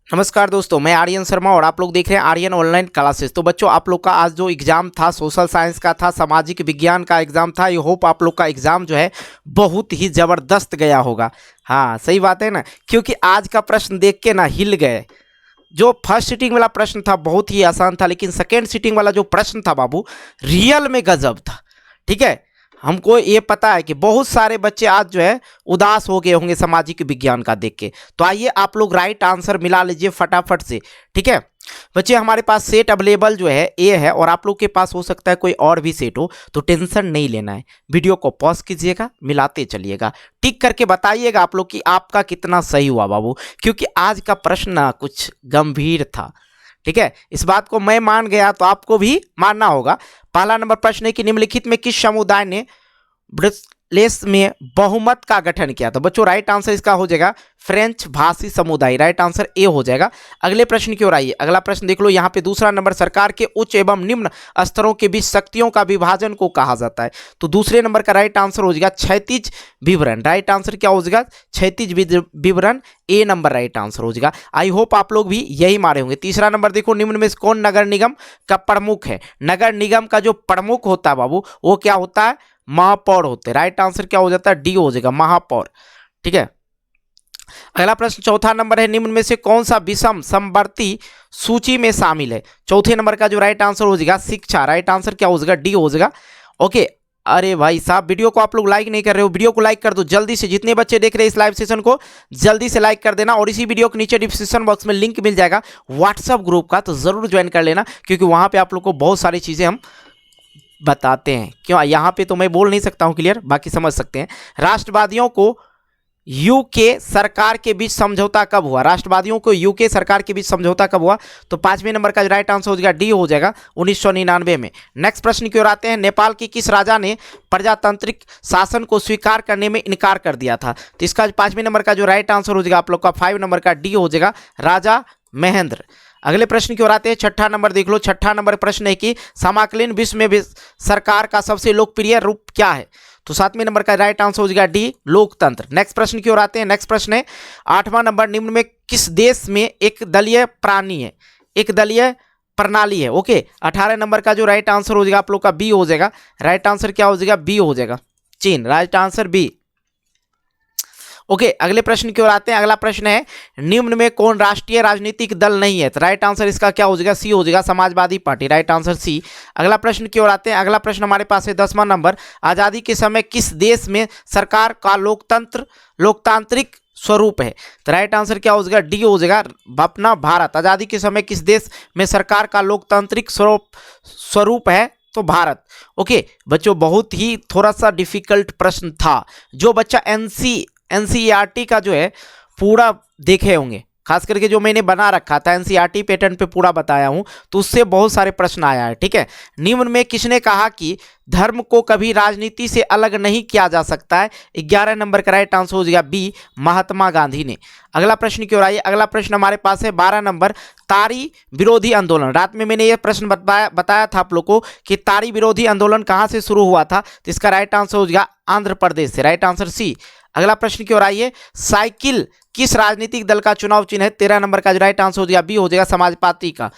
नमस्कार दोस्तों, मैं आर्यन शर्मा और आप लोग देख रहे हैं आर्यन ऑनलाइन क्लासेस। तो बच्चों, आप लोग का आज जो एग्जाम था सोशल साइंस का था, सामाजिक विज्ञान का एग्जाम था। आई होप आप लोग का एग्जाम जो है बहुत ही ज़बरदस्त गया होगा। हाँ, सही बात है ना, क्योंकि आज का प्रश्न देख के ना हिल गए। जो फर्स्ट सीटिंग वाला प्रश्न था बहुत ही आसान था, लेकिन सेकेंड सीटिंग वाला जो प्रश्न था बाबू, रियल में गजब था। ठीक है, हमको ये पता है कि बहुत सारे बच्चे आज जो है उदास हो गए होंगे सामाजिक विज्ञान का देख के। तो आइए आप लोग राइट आंसर मिला लीजिए फटाफट से। ठीक है बच्चे, हमारे पास सेट अवेलेबल जो है ए है, और आप लोग के पास हो सकता है कोई और भी सेट हो, तो टेंशन नहीं लेना है। वीडियो को पॉज कीजिएगा, मिलाते चलिएगा, टिक करके बताइएगा आप लोग कि आपका कितना सही हुआ बाबू, क्योंकि आज का प्रश्न ना कुछ गंभीर था। ठीक है, इस बात को मैं मान गया तो आपको भी मानना होगा। पहला नंबर प्रश्न है कि निम्नलिखित में किस समुदाय ने ब्रसेल्स में बहुमत का गठन किया? तो बच्चों राइट आंसर इसका हो जाएगा फ्रेंच भाषी समुदाय। राइट आंसर ए हो जाएगा। अगले प्रश्न की ओर आइए। अगला प्रश्न देख लो, यहाँ पे दूसरा नंबर, सरकार के उच्च एवं निम्न स्तरों के बीच शक्तियों का विभाजन को कहा जाता है। तो दूसरे नंबर का राइट आंसर हो जाएगा क्षैतिज विवरण। राइट आंसर क्या हो जाएगा? क्षैतिज विवरण, ए नंबर राइट आंसर हो जाएगा। आई होप आप लोग भी यही मारे होंगे। तीसरा नंबर देखो, निम्न में से कौन नगर निगम का प्रमुख है? नगर निगम का जो प्रमुख होता है बाबू, वो क्या होता है? महापौर होते हैं। राइट आंसर क्या हो जाता है? डी हो जाएगा, महापौर। ठीक है, अगला प्रश्न चौथा नंबर है, निम्न में से कौन सा विषम समवर्ती सूची में शामिल है? चौथे नंबर का जो राइट आंसर हो जाएगा शिक्षा। राइट आंसर क्या हो जाएगा? डी हो जाएगा। ओके, अरे भाई साहब, वीडियो को आप लोग लाइक नहीं कर रहे हो, वीडियो को लाइक कर दो जल्दी से। जितने बच्चे देख रहे हैं इस लाइव सेशन को, जल्दी से लाइक कर देना। और इसी वीडियो के नीचे डिस्क्रिप्शन बॉक्स में लिंक मिल जाएगा व्हाट्सएप ग्रुप का, तो जरूर ज्वाइन कर लेना, क्योंकि वहां पे आप लोग को बहुत सारी चीजें हम बताते हैं। क्यों, यहाँ पे तो मैं बोल नहीं सकता हूँ क्लियर, बाकी समझ सकते हैं। राष्ट्रवादियों को यूके सरकार के बीच समझौता कब हुआ? राष्ट्रवादियों को यूके सरकार के बीच समझौता कब हुआ? तो पांचवें नंबर का राइट आंसर हो जाएगा डी हो जाएगा, 1999 में। नेक्स्ट प्रश्न की ओर आते हैं। नेपाल के किस राजा ने प्रजातांत्रिक शासन को स्वीकार करने में इनकार कर दिया था? तो इसका पांचवें नंबर का जो राइट आंसर हो जाएगा आप लोग का 5 नंबर का डी हो जाएगा, राजा महेंद्र। अगले प्रश्न की ओर आते हैं। छठा नंबर देख लो, छठा नंबर प्रश्न है कि समकालीन विश्व में सरकार का सबसे लोकप्रिय रूप क्या है? तो सातवें नंबर का राइट आंसर हो जाएगा डी, लोकतंत्र। नेक्स्ट प्रश्न की ओर आते हैं। नेक्स्ट प्रश्न है आठवां नंबर, निम्न में किस देश में एक दलीय प्राणी है, एक दलीय प्रणाली है? ओके, 18 नंबर का जो राइट आंसर हो जाएगा आप लोग का बी हो जाएगा। राइट आंसर क्या हो जाएगा? बी हो जाएगा, चीन। Right answer B. ओके, अगले प्रश्न की ओर आते हैं। अगला प्रश्न है, निम्न में कौन राष्ट्रीय राजनीतिक दल नहीं है? तो राइट आंसर इसका क्या हो जाएगा? सी हो जाएगा, Samajwadi party. Right answer C. अगला प्रश्न की ओर आते हैं। अगला प्रश्न हमारे पास है 10वां नंबर, आज़ादी के समय किस देश में सरकार का लोकतांत्रिक स्वरूप है? तो राइट आंसर क्या हो जाएगा? डी हो जाएगा, अपना भारत। आज़ादी के समय किस देश में सरकार का लोकतांत्रिक स्वरूप है? तो भारत। ओके बच्चों, बहुत ही थोड़ा सा डिफिकल्ट प्रश्न था। जो बच्चा एनसीईआरटी का जो है पूरा देखे होंगे, खास करके जो मैंने बना रखा था एनसीईआरटी पैटर्न पे पूरा बताया हूं, तो उससे बहुत सारे प्रश्न आया है। ठीक है, निम्न में किसने कहा कि धर्म को कभी राजनीति से अलग नहीं किया जा सकता है? 11 नंबर का राइट आंसर हो जाएगा बी, महात्मा गांधी ने। अगला प्रश्न की ओर आइए। अगला प्रश्न हमारे पास है 12 नंबर, तारी विरोधी आंदोलन। रात में मैंने ये प्रश्न बताया था आप लोग को कि तारी विरोधी आंदोलन कहाँ से शुरू हुआ था? तो इसका राइट आंसर हो जाएगा आंध्र प्रदेश से। Right answer C. अगला प्रश्न की ओर आइए। साइकिल किस राजनीतिक दल का चुनाव चिन्ह है? 13 नंबर का जो राइट आंसर हो जाएगा बी हो जाएगा, समाज पार्टी का।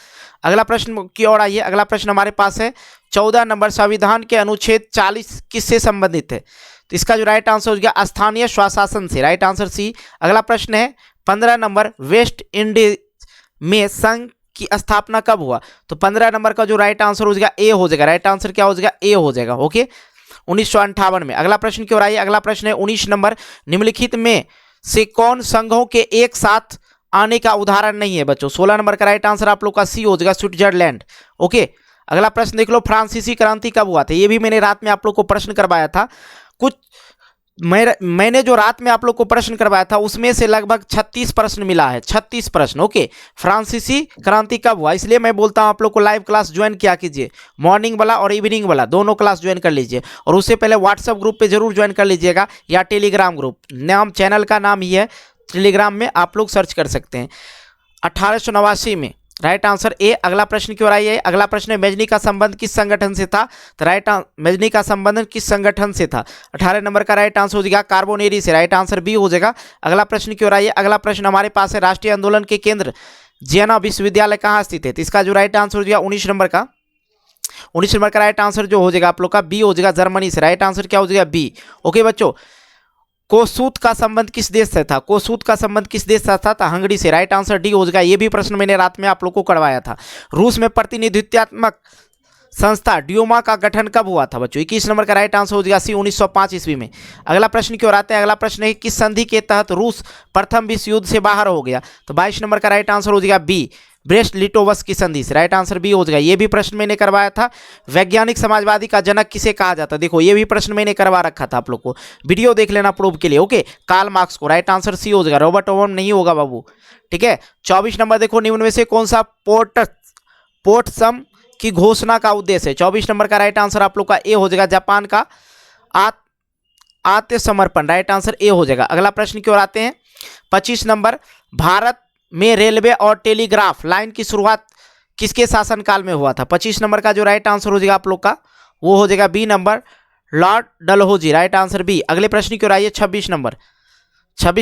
अगला प्रश्न की ओर आइए। अगला प्रश्न हमारे पास है 14 नंबर, संविधान के अनुच्छेद 40 किससे संबंधित है? तो इसका जो राइट आंसर हो जाएगा स्थानीय स्वशासन से। Right answer C. अगला प्रश्न है 15 नंबर, वेस्ट इंडीज में संघ की स्थापना कब हुआ? तो 15 नंबर का जो राइट आंसर हो जाएगा ए हो जाएगा। राइट आंसर क्या हो जाएगा? ए हो जाएगा। ओके, 1958 में। अगला प्रश्न की ओर आइए। अगला प्रश्न है 19 नंबर, निम्नलिखित में से कौन संघों के एक साथ आने का उदाहरण नहीं है? बच्चों 16 नंबर का राइट आंसर आप लोग का सी हो जाएगा, स्विट्जरलैंड। ओके, अगला प्रश्न देख लो, फ्रांसीसी क्रांति कब हुआ था? ये भी मैंने रात में आप लोग को प्रश्न करवाया था। कुछ मैंने जो रात में आप लोग को प्रश्न करवाया था उसमें से लगभग 36 प्रश्न मिला है, 36 प्रश्न। ओके, फ्रांसीसी क्रांति कब हुआ? इसलिए मैं बोलता हूं आप लोग को लाइव क्लास ज्वाइन किया कीजिए, मॉर्निंग वाला और इवनिंग वाला दोनों क्लास ज्वाइन कर लीजिए। और उससे पहले व्हाट्सएप ग्रुप पे जरूर ज्वाइन कर लीजिएगा, या टेलीग्राम ग्रुप, नाम चैनल का नाम ही है, टेलीग्राम में आप लोग सर्च कर सकते हैं। 1889 में राइट आंसर ए। अगला प्रश्न की ओर आइए। अगला प्रश्न है मेजनी का संबंध किस संगठन से था? तो मेजनी का संबंध किस संगठन से था? 18 नंबर का राइट आंसर हो जाएगा कार्बोनेरी से। राइट आंसर बी हो जाएगा। अगला प्रश्न की ओर आइए। अगला प्रश्न हमारे पास है राष्ट्रीय आंदोलन के केंद्र जियाना विश्वविद्यालय कहाँ स्थित है? तो इसका जो राइट आंसर हो जाएगा 19 नंबर का राइट आंसर जो हो जाएगा आप लोग का बी हो जाएगा, जर्मनी से। राइट आंसर क्या हो जाएगा? बी। ओके बच्चों, कोसूत का संबंध किस देश से था? कोसूत का संबंध किस देश से था? हंगरी से। राइट आंसर डी हो जाएगा। ये भी प्रश्न मैंने रात में आप लोग को करवाया था। रूस में प्रतिनिधित्वात्मक संस्था ड्यूमा का गठन कब हुआ था बच्चों? 21 नंबर का राइट आंसर हो जाएगा सी, 1905 ईस्वी में। अगला प्रश्न की ओर आते हैं। अगला प्रश्न है किस संधि के तहत रूस प्रथम विश्व युद्ध से बाहर हो गया? तो 22 नंबर का राइट आंसर हो जाएगा बी, ब्रेस्ट लिटोवस की संधि से। राइट आंसर बी हो जाएगा। ये भी प्रश्न मैंने करवाया था। वैज्ञानिक समाजवादी का जनक किसे कहा जाता है? देखो ये भी प्रश्न मैंने करवा रखा था आप लोग को, वीडियो देख लेना प्रूफ के लिए। ओके, कार्ल मार्क्स को। राइट आंसर सी हो जाएगा, रॉबर्ट ओवन नहीं होगा बाबू। ठीक है, 24 नंबर देखो, निम्न में से कौन सा पोर्टसम की घोषणा का उद्देश्य है? 24 नंबर का राइट आंसर आप लोग का ए हो जाएगा, जापान का आत्मसमर्पण। राइट आंसर ए हो जाएगा। अगला प्रश्न की ओर आते हैं। 25 नंबर, भारत में रेलवे और टेलीग्राफ लाइन की शुरुआत किसके शासनकाल में हुआ था? 25 नंबर का जो राइट आंसर हो जाएगा आप लोग का वो हो जाएगा B number, Lord Dalhousie. Right answer B. अगले प्रश्न की ओर आइए। 26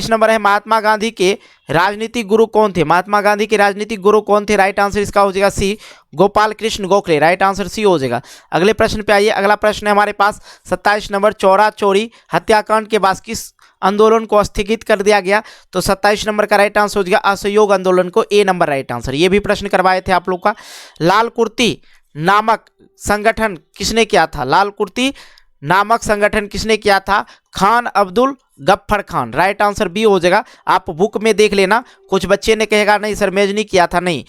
नंबर है महात्मा गांधी के राजनीतिक गुरु कौन थे? महात्मा गांधी के राजनीतिक गुरु कौन थे? राइट आंसर इसका हो जाएगा C, Gopal Krishna Gokhale. Right answer C हो जाएगा। अगले प्रश्न पे आइए। अगला प्रश्न है हमारे पास 27 नंबर, चौरा चोरी हत्याकांड के बाद किस आंदोलन को स्थगित कर दिया गया? तो 27 नंबर का राइट आंसर हो जाएगा असहयोग आंदोलन को, ए नंबर राइट आंसर। ये भी प्रश्न करवाए थे आप लोग का। लाल कुर्ती नामक संगठन किसने किया था? लाल कुर्ती नामक संगठन किसने किया था? Khan Abdul Gaffar Khan. Right answer B हो जाएगा। आप बुक में देख लेना, कुछ बच्चे ने कहेगा नहीं सर मेजनी किया था, नहीं,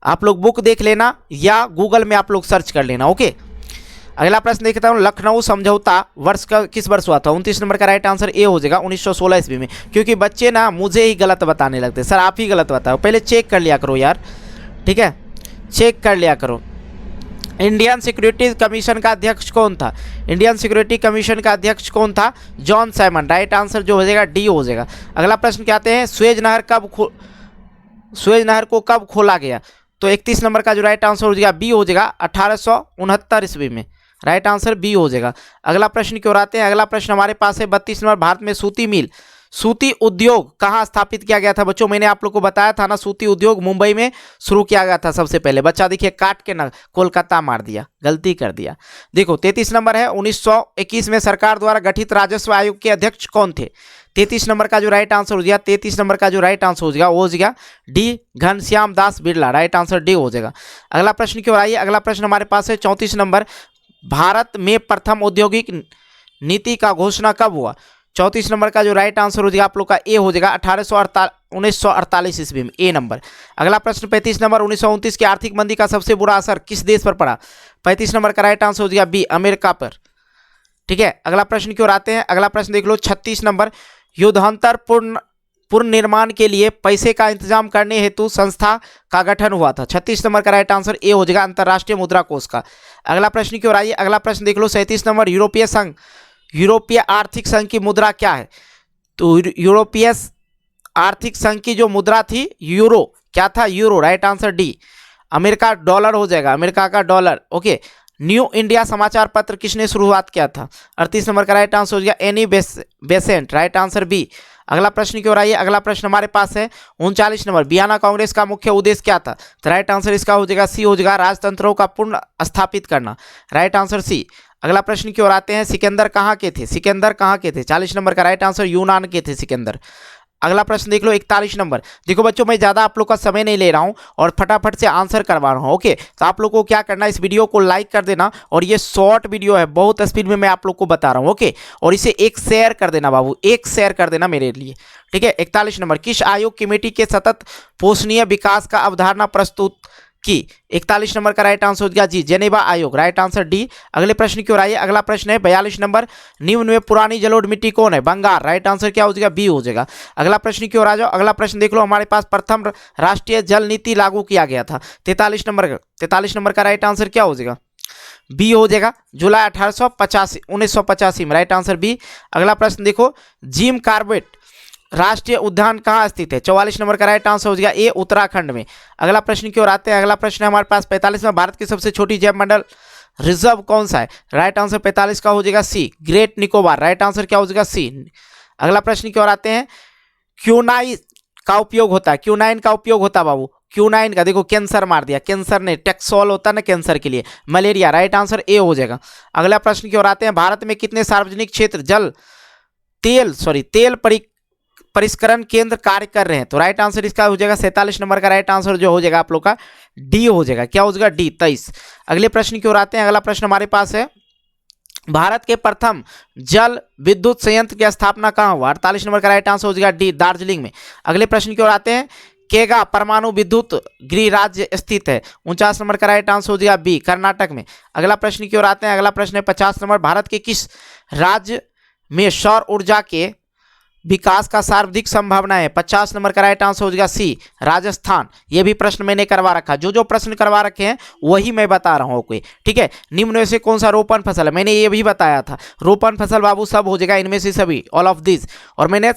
आप लोग बुक देख लेना या गूगल में आप लोग सर्च कर लेना। ओके, अगला प्रश्न देखता हूँ। लखनऊ समझौता वर्ष का किस वर्ष हुआ था? 29 नंबर का राइट आंसर ए हो जाएगा, 1916 ईस्वी में। क्योंकि बच्चे ना मुझे ही गलत बताने लगते, सर आप ही गलत बताओ, पहले चेक कर लिया करो यार। ठीक है, चेक कर लिया करो। इंडियन सिक्योरिटी कमीशन का अध्यक्ष कौन था? इंडियन सिक्योरिटी कमीशन का अध्यक्ष कौन था? John Simon. राइट आंसर जो हो जाएगा डी हो जाएगा। अगला प्रश्न क्या आते हैं। सुएज नहर को कब खोला गया? तो 31 नंबर का जो राइट आंसर हो जाएगा बी हो जाएगा, 1869 ईस्वी में। राइट आंसर बी हो जाएगा। अगला प्रश्न की ओर आते हैं। अगला प्रश्न हमारे पास है 32 नंबर, भारत में सूती उद्योग कहाँ स्थापित किया गया था? बच्चों मैंने आप लोग को बताया था ना, सूती उद्योग मुंबई में शुरू किया गया था सबसे पहले। बच्चा देखिए काट के ना कोलकाता मार दिया, गलती कर दिया। देखो 33 नंबर है, 1921 में सरकार द्वारा गठित राजस्व आयोग के अध्यक्ष कौन थे? 33 नंबर का जो राइट आंसर हो जाएगा, 33 नंबर का जो राइट आंसर हो जाएगा वो हो जाएगा D, Ghanshyam Das Birla. Right answer D हो जाएगा। अगला प्रश्न की ओर आइए। अगला प्रश्न हमारे पास है 34 नंबर, भारत में प्रथम औद्योगिक नीति का घोषणा कब हुआ? 34 नंबर का जो राइट आंसर हो जाएगा आप लोग का ए हो जाएगा, 1948 ईस्वी में, ए नंबर। अगला प्रश्न 35 नंबर, 1929 की आर्थिक मंदी का सबसे बुरा असर किस देश पर पड़ा? 35 नंबर का राइट आंसर हो जाएगा बी, अमेरिका पर। ठीक है, अगला प्रश्न की ओर आते हैं। अगला प्रश्न देख लो 36 नंबर, युद्धांतर पुनर्निर्माण के लिए पैसे का इंतजाम करने हेतु संस्था का गठन हुआ था। 36 नंबर का राइट आंसर ए हो जाएगा, अंतर्राष्ट्रीय मुद्रा कोष का। अगला प्रश्न की ओर आइए। अगला प्रश्न देख लो 37 नंबर, यूरोपीय आर्थिक संघ की मुद्रा क्या है? तो यूरोपीय आर्थिक संघ की जो मुद्रा थी यूरो, क्या था? Euro. Right answer D, America dollar हो जाएगा, अमेरिका का डॉलर। ओके, न्यू इंडिया समाचार पत्र किसने शुरुआत किया था? 38 नंबर का राइट आंसर हो जाएगा Annie Besant. Right answer B. अगला प्रश्न की ओर आइए। अगला प्रश्न हमारे पास है 39 नंबर, वियना कांग्रेस का मुख्य उद्देश्य क्या था? तो राइट आंसर इसका हो जाएगा सी हो जाएगा, राजतंत्रों का पूर्ण स्थापित करना। Right answer C. अगला प्रश्न की ओर आते हैं। सिकंदर कहाँ के थे? 40 नंबर का राइट आंसर यूनान के थे सिकंदर। अगला प्रश्न देख लो 41 नंबर। देखो बच्चों मैं ज़्यादा आप लोग का समय नहीं ले रहा हूँ और फटाफट से आंसर करवा रहा हूँ। ओके, तो आप लोग को क्या करना है, इस वीडियो को लाइक कर देना, और ये शॉर्ट वीडियो है, बहुत स्पीड में मैं आप लोग को बता रहा हूँ। ओके, और इसे एक शेयर कर देना बाबू, एक शेयर कर देना मेरे लिए। ठीक है, 41 नंबर, किस आयोग कमेटी के सतत पोषणीय विकास का अवधारणा प्रस्तुत की? 41 नंबर का राइट आंसर हो गया जी, जेनेवा आयोग। Right answer D. अगले प्रश्न की ओर आइए। अगला प्रश्न है 42 नंबर, निम्न में पुरानी जलोढ़ मिट्टी कौन है? बंगाल। राइट आंसर क्या हो जाएगा? बी हो जाएगा। अगला प्रश्न की ओर आ जाओ। अगला प्रश्न देख लो, हमारे पास प्रथम राष्ट्रीय जल नीति लागू किया गया था। 43 नंबर का राइट आंसर क्या हो जाएगा? बी हो जाएगा, जुलाई 1985 में। Right answer B. अगला प्रश्न देखो, जिम कॉर्बेट राष्ट्रीय उद्यान कहाँ स्थित है? 44 नंबर का राइट आंसर हो जाएगा ए, उत्तराखंड में। अगला प्रश्न की ओर आते हैं। अगला प्रश्न है हमारे पास 45 में, भारत की सबसे छोटी जैव मंडल रिजर्व कौन सा है? राइट आंसर 45 का हो जाएगा सी, ग्रेट निकोबार। राइट आंसर क्या हो जाएगा? सी। अगला प्रश्न की ओर आते हैं। क्यूनाइन का उपयोग होता है, क्यूनाइन का उपयोग होता है बाबू, क्यूनाइन का, देखो कैंसर मार दिया, कैंसर ने टेक्सोल होता है ना कैंसर के लिए, मलेरिया। राइट आंसर ए हो जाएगा। अगला प्रश्न की ओर आते हैं। भारत में कितने सार्वजनिक क्षेत्र तेल परिष्करण केंद्र कार्य कर रहे हैं? तो राइट आंसर इसका हो जाएगा 47 नंबर का राइट आंसर जो हो जाएगा आप लोग का डी हो जाएगा। क्या हो जाएगा? डी, 23। अगले प्रश्न की ओर आते हैं। अगला प्रश्न हमारे पास है, भारत के प्रथम जल विद्युत संयंत्र की स्थापना कहाँ हुआ? 48 नंबर का राइट आंसर हो जाएगा डी, दार्जिलिंग में। अगले प्रश्न की ओर आते हैं। केगा परमाणु विद्युत गृह राज्य स्थित है? 49 नंबर का राइट आंसर हो जाएगा बी, कर्नाटक में। अगला प्रश्न की ओर आते हैं। अगला प्रश्न है 50 नंबर, भारत के किस राज्य में सौर ऊर्जा के विकास का सर्वाधिक संभावना है? 50 नंबर का राइट आंसर हो जाएगा सी, राजस्थान। ये भी प्रश्न मैंने करवा रखा, जो प्रश्न करवा रखे हैं वही मैं बता रहा हूँ कोई, ठीक है। निम्न में से कौन सा रोपण फसल है? मैंने ये भी बताया था, रोपण फसल बाबू सब हो जाएगा, इनमें से सभी, ऑल ऑफ दिस। और मैंने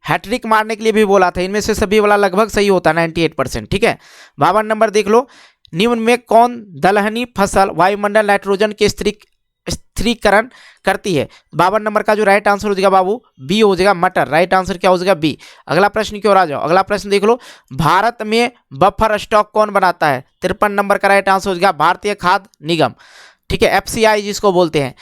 हैट्रिक मारने के लिए भी बोला था, इनमें से सभी वाला लगभग सही होता है, 98%, ठीक है। 52 नंबर देख लो, निम्न में कौन दलहनी फसल वायुमंडल नाइट्रोजन के स्थिरीकरण करती है? 52 नंबर का जो राइट आंसर हो जाएगा बाबू बी हो जाएगा, मटर। राइट आंसर क्या हो जाएगा? बी। अगला प्रश्न की ओर आ जाओ। अगला प्रश्न देख लो, भारत में बफर स्टॉक कौन बनाता है? 53 नंबर का राइट आंसर हो जाएगा भारतीय खाद्य निगम, ठीक है, FCI जिसको बोलते हैं।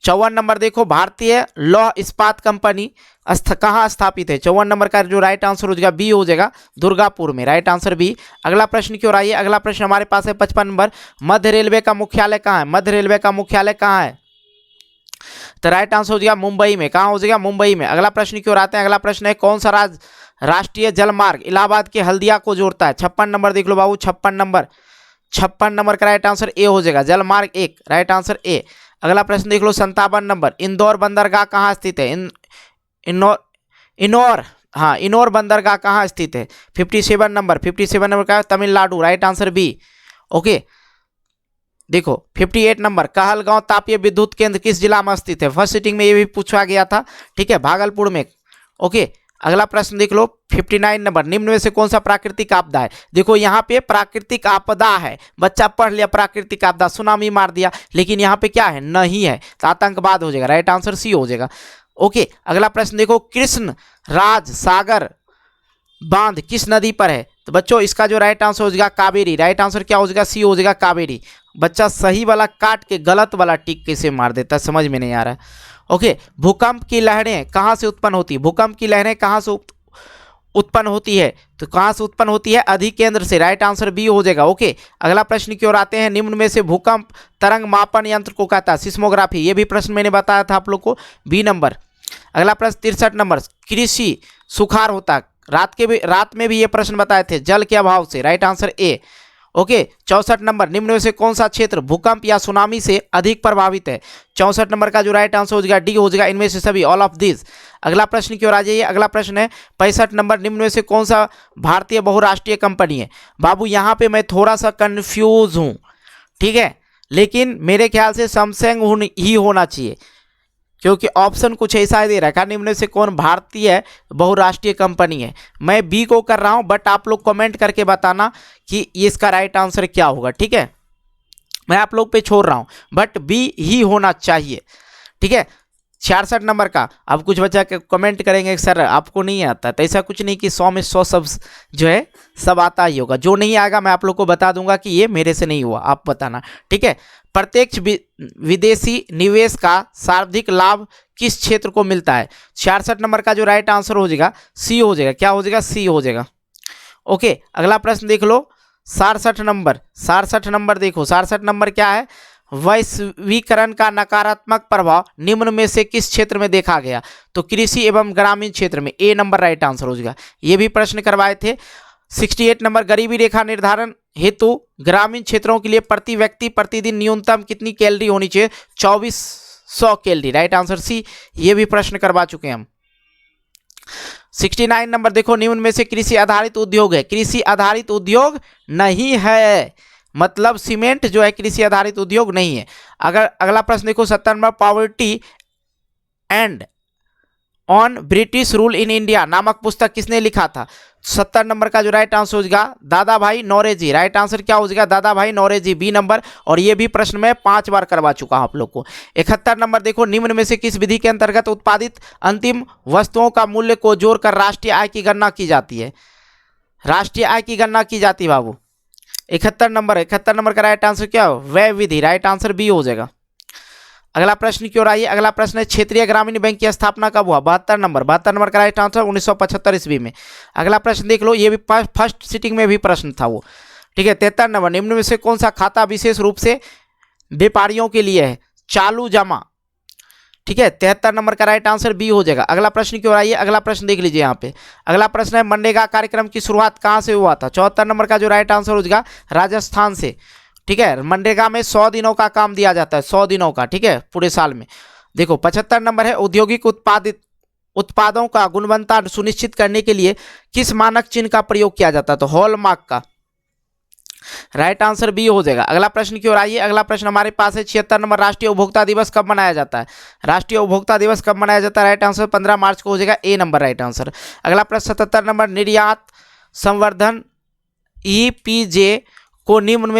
54 नंबर देखो, भारतीय लौह इस्पात कंपनी कहाँ स्थापित है? 54 नंबर का जो राइट आंसर हो जाएगा बी हो जाएगा, दुर्गापुर में। Right answer B. अगला प्रश्न की ओर आइए। अगला प्रश्न हमारे पास है 55 नंबर, मध्य रेलवे का मुख्यालय कहाँ है? मध्य रेलवे का मुख्यालय कहाँ है? तो राइट आंसर हो जाएगा मुंबई में। कहाँ हो जाएगा? मुंबई में। अगला प्रश्न की ओर आते हैं। अगला प्रश्न है, कौन सा राष्ट्रीय जलमार्ग इलाहाबाद के हल्दिया को जोड़ता है? 56 नंबर देख लो बाबू, 56 नंबर का राइट आंसर ए हो जाएगा, जलमार्ग 1। Right answer A. अगला प्रश्न देख लो 57 नंबर, इंदौर बंदरगाह कहाँ स्थित है? इंदौर बंदरगाह कहाँ स्थित है? 57 नंबर का Tamil Nadu. Right answer B, okay. देखो 58 नंबर, कहलगांव तापीय विद्युत केंद्र किस जिला में स्थित है? फर्स्ट सीटिंग में ये भी पूछा गया था, ठीक है, भागलपुर में, ओके। अगला प्रश्न देख लो 59 नंबर, निम्न में से कौन सा प्राकृतिक आपदा है? देखो यहाँ पे प्राकृतिक आपदा है, बच्चा पढ़ लिया प्राकृतिक आपदा, सुनामी मार दिया, लेकिन यहाँ पे क्या है? नहीं है, तो आतंकवाद हो जाएगा। राइट आंसर सी हो जाएगा, ओके। अगला प्रश्न देखो, कृष्ण राज सागर बांध किस नदी पर है? तो बच्चों इसका जो राइट आंसर हो जाएगा कावेरी। राइट आंसर क्या हो जाएगा? सी हो जाएगा, कावेरी। बच्चा सही वाला काट के गलत वाला टिक कैसे मार देता है, समझ में नहीं आ रहा है, ओके। भूकंप की लहरें कहाँ से उत्पन्न होती है? भूकंप की लहरें कहाँ से उत्पन्न होती है? तो कहाँ से उत्पन्न होती है? अधिकेंद्र से। राइट आंसर बी हो जाएगा, ओके। अगला प्रश्न की ओर आते हैं। निम्न में से भूकंप तरंग मापन यंत्र को कहता है? सिस्मोग्राफी। ये भी प्रश्न मैंने बताया था आप लोग को, बी नंबर। अगला प्रश्न 63 नंबर, कृषि सुखाड़ होता है, रात में भी ये प्रश्न बताए थे, जल के अभाव से। Right answer A, okay. 64 number, निम्न में से कौन सा क्षेत्र भूकंप या सुनामी से अधिक प्रभावित है? 64 नंबर का जो राइट आंसर हो जाएगा डी हो जाएगा, इनमें से सभी, ऑल ऑफ दिस। अगला प्रश्न की ओर आ जाइए। अगला प्रश्न है 65 नंबर, निम्न में से कौन सा भारतीय बहुराष्ट्रीय कंपनी है? बाबू यहाँ पे मैं थोड़ा सा कंफ्यूज हूँ, ठीक है, लेकिन मेरे ख्याल से सैमसंग ही होना चाहिए, क्योंकि ऑप्शन कुछ ऐसा दे रखा है, निम्न से कौन भारतीय बहुराष्ट्रीय कंपनी है। मैं बी को कर रहा हूं, बट आप लोग कमेंट करके बताना कि इसका राइट आंसर क्या होगा, ठीक है। मैं आप लोग पे छोड़ रहा हूं, बट बी ही होना चाहिए, ठीक है। 66 नंबर का, अब कुछ बच्चा कमेंट करेंगे सर आपको नहीं आता, तो ऐसा कुछ नहीं कि 100 में 100 सब जो है सब आता ही होगा। जो नहीं आएगा मैं आप लोग को बता दूंगा कि ये मेरे से नहीं हुआ, आप बताना, ठीक है। प्रत्यक्ष विदेशी निवेश का सर्वाधिक लाभ किस क्षेत्र को मिलता है? 66 नंबर का जो राइट आंसर हो जाएगा सी हो जाएगा। क्या हो जाएगा? सी हो जाएगा, ओके। अगला प्रश्न देख लो 67 नंबर देखो, 67 नंबर क्या है? वैश्वीकरण का नकारात्मक प्रभाव निम्न में से किस क्षेत्र में देखा गया? तो कृषि एवं ग्रामीण क्षेत्र में, ए नंबर राइट आंसर हो जाएगा। ये भी प्रश्न करवाए थे। 68 नंबर, गरीबी रेखा निर्धारण हेतु ग्रामीण क्षेत्रों के लिए प्रति व्यक्ति प्रतिदिन न्यूनतम कितनी कैलोरी होनी चाहिए? 2400 कैलोरी। राइट आंसर सी। ये भी प्रश्न करवा चुके हैं हम। 69 नंबर देखो, निम्न में से कृषि आधारित उद्योग है? कृषि आधारित उद्योग नहीं है, मतलब सीमेंट जो है कृषि आधारित उद्योग नहीं है। अगर अगला प्रश्न देखो 70 number, poverty and on British rule in India नामक पुस्तक किसने लिखा था? 70 नंबर का जो राइट आंसर हो जाएगा दादा भाई नौरोजी। राइट आंसर क्या हो जाएगा? दादा भाई नौरोजी, बी नंबर। और ये भी प्रश्न मैं 5 बार करवा चुका हूं आप लोग को। 71 नंबर देखो, निम्न में से किस विधि के अंतर्गत उत्पादित अंतिम वस्तुओं का मूल्य को जोड़कर राष्ट्रीय आय की गणना की जाती है? राष्ट्रीय आय की गणना की जाती है बाबू। 71 नंबर का राइट आंसर क्या हो? व्यय विधि। राइट आंसर बी हो जाएगा। अगला प्रश्न की ओर आइए। अगला प्रश्न है क्षेत्रीय ग्रामीण बैंक की स्थापना कब हुआ? 72 नंबर का राइट आंसर 1975 ईस्वी में। अगला प्रश्न देख लो, ये भी फर्स्ट सिटिंग में भी प्रश्न था वो, ठीक है। 73 नंबर, निम्न में से कौन सा खाता विशेष रूप से व्यापारियों के लिए है? चालू जमा, ठीक है। 73 नंबर का राइट आंसर बी हो जाएगा। अगला प्रश्न की ओर आइए। अगला प्रश्न देख लीजिए यहाँ पे। अगला प्रश्न है मनरेगा कार्यक्रम की शुरुआत कहाँ से हुआ था? 74 नंबर का जो राइट आंसर हो जाएगा राजस्थान से, ठीक है। मनरेगा में 100 दिनों का काम दिया जाता है, 100 दिनों का, ठीक है, पूरे साल में। देखो 75 नंबर है औद्योगिक उत्पादों का गुणवत्ता सुनिश्चित करने के लिए किस मानक चिन्ह का प्रयोग किया जाता है? तो हॉलमार्क का। राइट आंसर बी हो जाएगा। अगला प्रश्न की ओर आइए। अगला प्रश्न हमारे पास है 76 नंबर, राष्ट्रीय उपभोक्ता दिवस कब मनाया जाता है? राष्ट्रीय उपभोक्ता दिवस कब मनाया जाता है? राइट आंसर 15 मार्च को हो जाएगा, ए नंबर राइट आंसर। अगला प्रश्न 77 नंबर, निर्यात संवर्धन ईपीजे को निम्न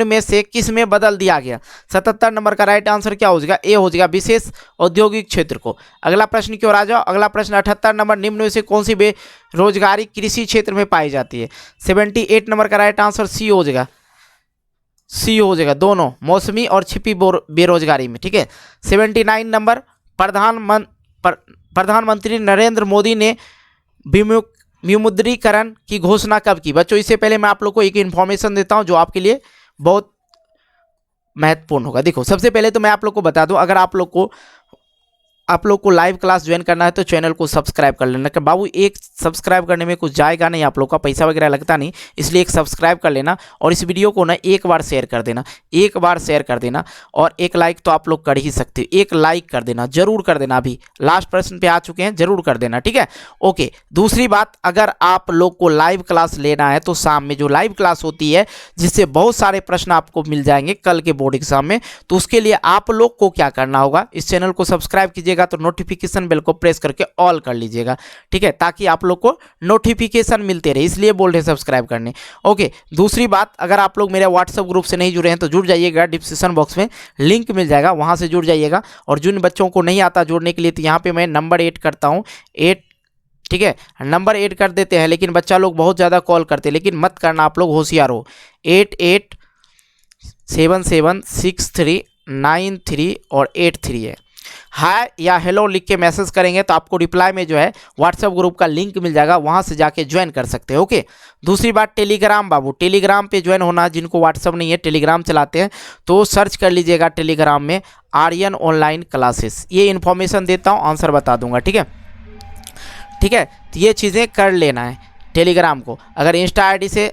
में से किस में बदल दिया गया? 77 नंबर का राइट आंसर क्या हो जाएगा? ए हो जाएगा, विशेष औद्योगिक क्षेत्र को। अगला प्रश्न की ओर आ जाओ। अगला प्रश्न 78 नंबर, निम्न में से कौन सी बेरोजगारी कृषि क्षेत्र में पाई जाती है? 78 नंबर का राइट आंसर सी हो जाएगा, सी हो जाएगा, दोनों मौसमी और छिपी बेरोजगारी में, ठीक है। 79 नंबर, प्रधानमंत्री नरेंद्र मोदी ने विमुद्रीकरण की घोषणा कब की? बच्चों इससे पहले मैं आप लोग को एक इन्फॉर्मेशन देता हूं जो आपके लिए बहुत महत्वपूर्ण होगा। देखो सबसे पहले तो मैं आप लोग को बता दूं, अगर आप लोग को लाइव क्लास ज्वाइन करना है तो चैनल को सब्सक्राइब कर लेना। कि बाबू एक सब्सक्राइब करने में कुछ जाएगा नहीं, आप लोग का पैसा वगैरह लगता नहीं, इसलिए एक सब्सक्राइब कर लेना और इस वीडियो को ना एक बार शेयर कर देना, एक बार शेयर कर देना। और एक लाइक तो आप लोग कर ही सकते हो, एक लाइक कर देना, जरूर कर देना। अभी लास्ट प्रश्न पे आ चुके हैं, जरूर कर देना, ठीक है। ओके, दूसरी बात, अगर आप लोग को लाइव क्लास लेना है तो शाम में जो लाइव क्लास होती है जिससे बहुत सारे प्रश्न आपको मिल जाएंगे कल के बोर्ड एग्जाम में, तो उसके लिए आप लोग को क्या करना होगा, इस चैनल को सब्सक्राइब कीजिएगा तो नोटिफिकेशन बेल को प्रेस करके ऑल कर लीजिएगा, ठीक है, ताकि आप लोग को नोटिफिकेशन मिलते रहे, इसलिए बोल रहे सब्सक्राइब करने। ओके, दूसरी बात, अगर आप लोग मेरे व्हाट्सएप ग्रुप से नहीं जुड़े हैं तो जुड़ जाइएगा, डिस्क्रिप्शन बॉक्स में लिंक मिल जाएगा, वहां से जुड़ जाइएगा। और जिन बच्चों को नहीं आता जुड़ने के लिए तो यहाँ पे मैं नंबर ऐड करता हूँ, 8, ठीक है, नंबर ऐड कर देते हैं, लेकिन बच्चा लोग बहुत ज़्यादा कॉल करते हैं, लेकिन मत करना, आप लोग होशियार हो। 88776393 और 83 है। हाय या हेलो लिख के मैसेज करेंगे तो आपको रिप्लाई में जो है व्हाट्सएप ग्रुप का लिंक मिल जाएगा, वहां से जाके ज्वाइन कर सकते हैं। ओके, दूसरी बात, टेलीग्राम बाबू, टेलीग्राम पे ज्वाइन होना, जिनको व्हाट्सएप नहीं है टेलीग्राम चलाते हैं तो सर्च कर लीजिएगा टेलीग्राम में आर्यन ऑनलाइन क्लासेस, ये इन्फॉर्मेशन देता हूँ, आंसर बता दूंगा, ठीक है, ठीक है। तो ये चीज़ें कर लेना है टेलीग्राम को। अगर इंस्टा आईडी से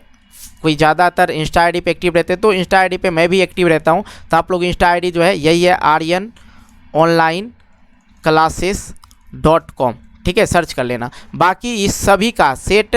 कोई ज़्यादातर इंस्टा आईडी पे एक्टिव रहते हैं तो इंस्टा आईडी पे मैं भी एक्टिव रहता हूँ, तो आप लोग इंस्टा आईडी जो है यही है, आर्यन ऑनलाइन classes.com, ठीक है, सर्च कर लेना। बाकी इस सभी का सेट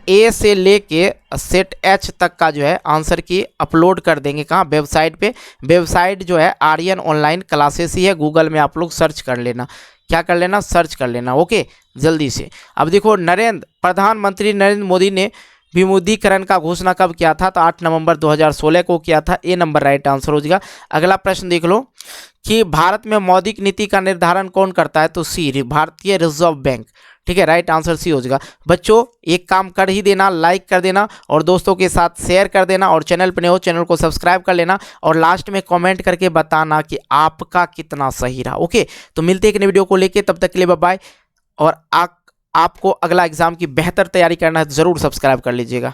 ए से लेके सेट एच तक का जो है आंसर की अपलोड कर देंगे, कहाँ, वेबसाइट पे। वेबसाइट जो है आर्यन ऑनलाइन क्लासेस ही है, गूगल में आप लोग सर्च कर लेना, क्या कर लेना, सर्च कर लेना। ओके, जल्दी से। अब देखो, प्रधानमंत्री नरेंद्र मोदी ने विमुद्रीकरण का घोषणा कब किया था? तो 8 नवंबर 2016 को किया था, ए नंबर राइट आंसर हो जाएगा। अगला प्रश्न देख लो कि भारत में मौद्रिक नीति का निर्धारण कौन करता है? तो सी, भारतीय रिजर्व बैंक, ठीक है, राइट आंसर सी हो जाएगा। बच्चों एक काम कर ही देना, लाइक कर देना और दोस्तों के साथ शेयर कर देना, और चैनल पर नए हो चैनल को सब्सक्राइब कर लेना, और लास्ट में कमेंट करके बताना कि आपका कितना सही रहा। ओके, तो मिलते हैं एक नई वीडियो को लेके, तब तक के लिए बाय बाय। और आपको अगला एग्जाम की बेहतर तैयारी करना है तो ज़रूर सब्सक्राइब कर लीजिएगा।